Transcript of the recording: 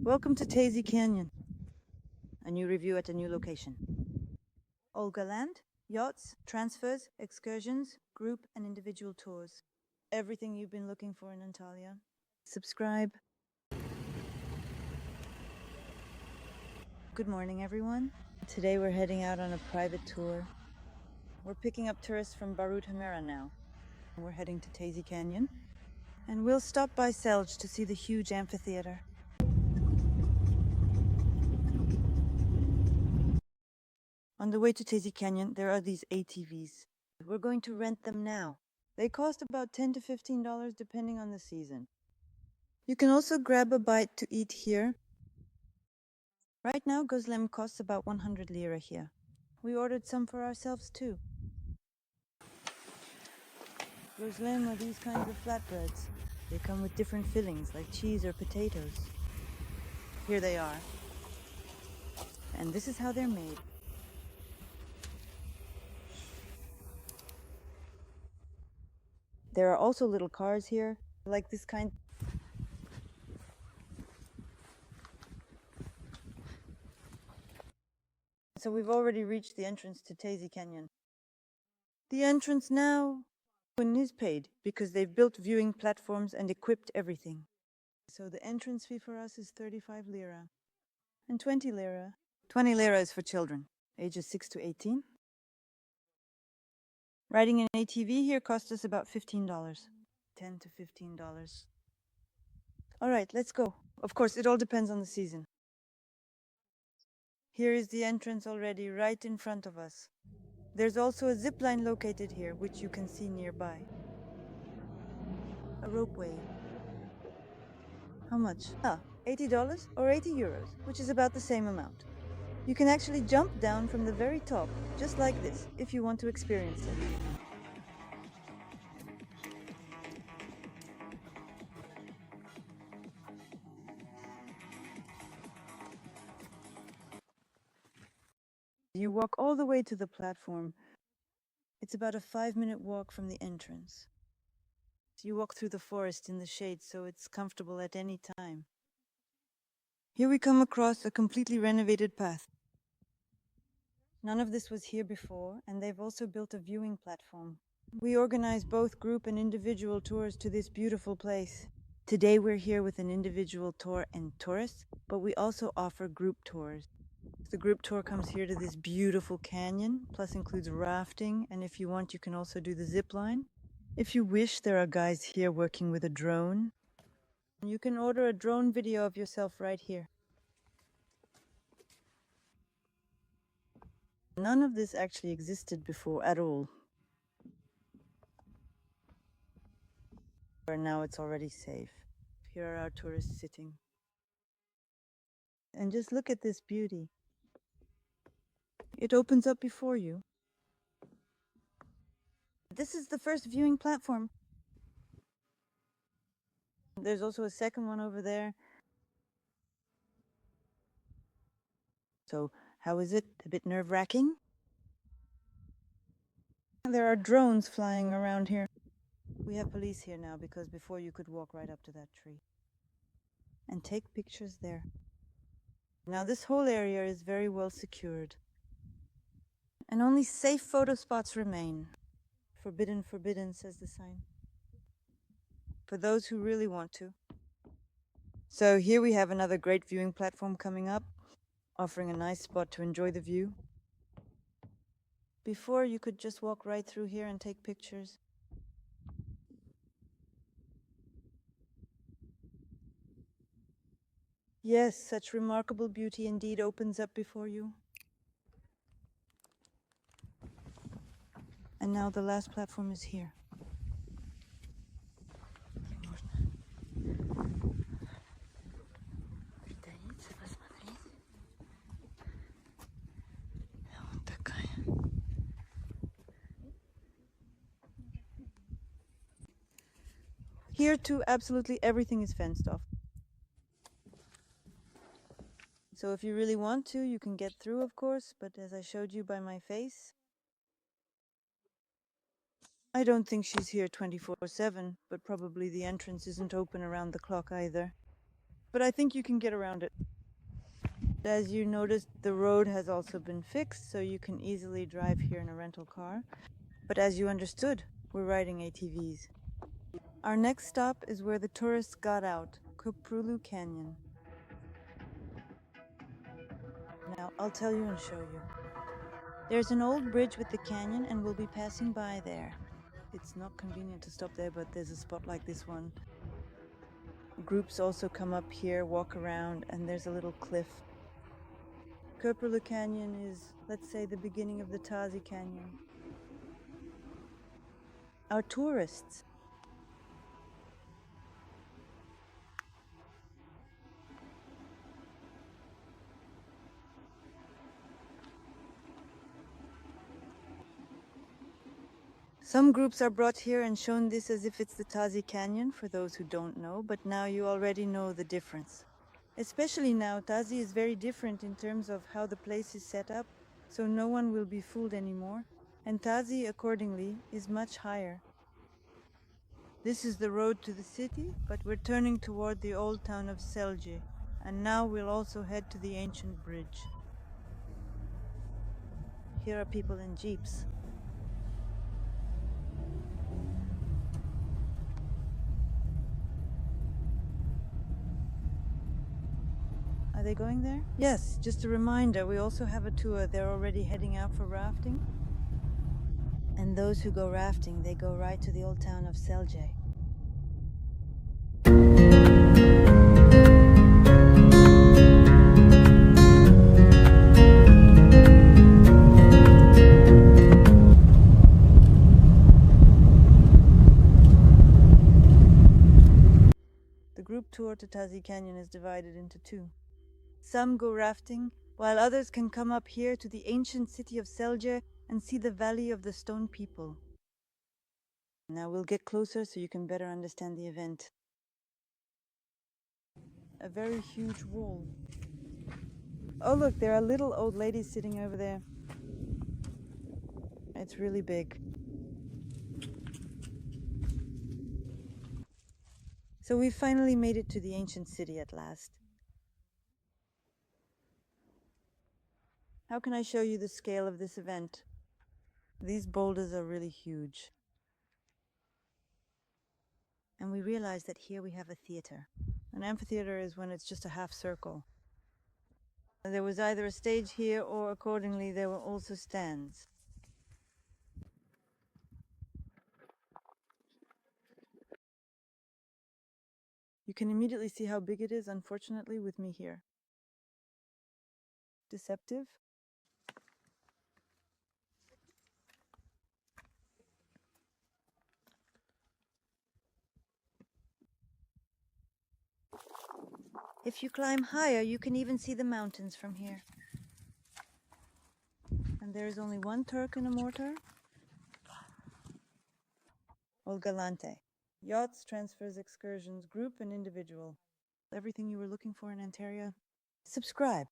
Welcome to Tazy Canyon. A new review at a new location. Olga Land, yachts, transfers, excursions, group and individual tours. Everything you've been looking for in Antalya. Subscribe. Good morning, everyone. Today we're heading out on a private tour. We're picking up tourists from Barut Hamera now. We're heading to Tazy Canyon. And we'll stop by Selj to see the huge amphitheater. On the way to Tazy Canyon, there are these ATVs. We're going to rent them now. They cost about $10 to $15 depending on the season. You can also grab a bite to eat here. Right now, gözlem costs about 100 lira here. We ordered some for ourselves too. Gözlem are these kinds of flatbreads. They come with different fillings like cheese or potatoes. Here they are. And this is how they're made. There are also little cars here, like this kind. So we've already reached the entrance to Tazy Canyon. The entrance now is paid because they've built viewing platforms and equipped everything. So the entrance fee for us is 35 lira and 20 lira. 20 lira is for children, ages 6 to 18. Riding an ATV here cost us about $15. $10 to $15. All right, let's go. Of course, it all depends on the season. Here is the entrance already right in front of us. There's also a zipline located here, which you can see nearby. A ropeway. How much? $80 or 80 euros, which is about the same amount. You can actually jump down from the very top, just like this, if you want to experience it. You walk all the way to the platform. It's about a 5-minute walk from the entrance. You walk through the forest in the shade, so it's comfortable at any time. Here we come across a completely renovated path. None of this was here before, and they've also built a viewing platform. We organize both group and individual tours to this beautiful place. Today we're here with an individual tour and tourists, but we also offer group tours. The group tour comes here to this beautiful canyon, plus includes rafting, and if you want, you can also do the zip line. If you wish, there are guys here working with a drone. You can order a drone video of yourself right here. None of this actually existed before at all. But now it's already safe. Here are our tourists sitting. And just look at this beauty. It opens up before you. This is the first viewing platform. There's also a second one over there. So, how is it? A bit nerve-wracking? There are drones flying around here. We have police here now because before you could walk right up to that tree and take pictures there. Now this whole area is very well secured. And only safe photo spots remain. Forbidden, forbidden, says the sign. For those who really want to. So here we have another great viewing platform coming up, offering a nice spot to enjoy the view. Before, you could just walk right through here and take pictures. Yes, such remarkable beauty indeed opens up before you. And now the last platform is here. Here too, absolutely everything is fenced off. So if you really want to, you can get through, of course, but as I showed you by my face, I don't think she's here 24/7, but probably the entrance isn't open around the clock either. but I think you can get around it. As you noticed, the road has also been fixed, so you can easily drive here in a rental car. But as you understood, we're riding ATVs. Our next stop is where the tourists got out, Köprülü Canyon. Now, I'll tell you and show you. There's an old bridge with the canyon, and we'll be passing by there. It's not convenient to stop there, but there's a spot like this one. Groups also come up here, walk around, and there's a little cliff. Köprülü Canyon is, let's say, the beginning of the Tazi Canyon. Our tourists. Some groups are brought here and shown this as if it's the Tazi Canyon, for those who don't know, but now you already know the difference. Especially now, Tazi is very different in terms of how the place is set up, so no one will be fooled anymore, and Tazi, accordingly, is much higher. This is the road to the city, but we're turning toward the old town of Selce, and now we'll also head to the ancient bridge. Here are people in jeeps. Are they going there? Yes, just a reminder, we also have a tour. They're already heading out for rafting. And those who go rafting, they go right to the old town of Selce. The group tour to Tazi Canyon is divided into two. Some go rafting, while others can come up here to the ancient city of Selce and see the Valley of the Stone People. Now we'll get closer so you can better understand the event. A very huge wall. Oh look, there are little old ladies sitting over there. It's really big. So we finally made it to the ancient city at last. How can I show you the scale of this event? These boulders are really huge. And we realized that here we have a theater. An amphitheater is when it's just a half circle. There was either a stage here or accordingly there were also stands. You can immediately see how big it is, unfortunately, with me here. Deceptive? If you climb higher, you can even see the mountains from here. And there is only one Turk in a mortar. Olga Land. Yachts, transfers, excursions, group and individual. Everything you were looking for in Antalya. Subscribe.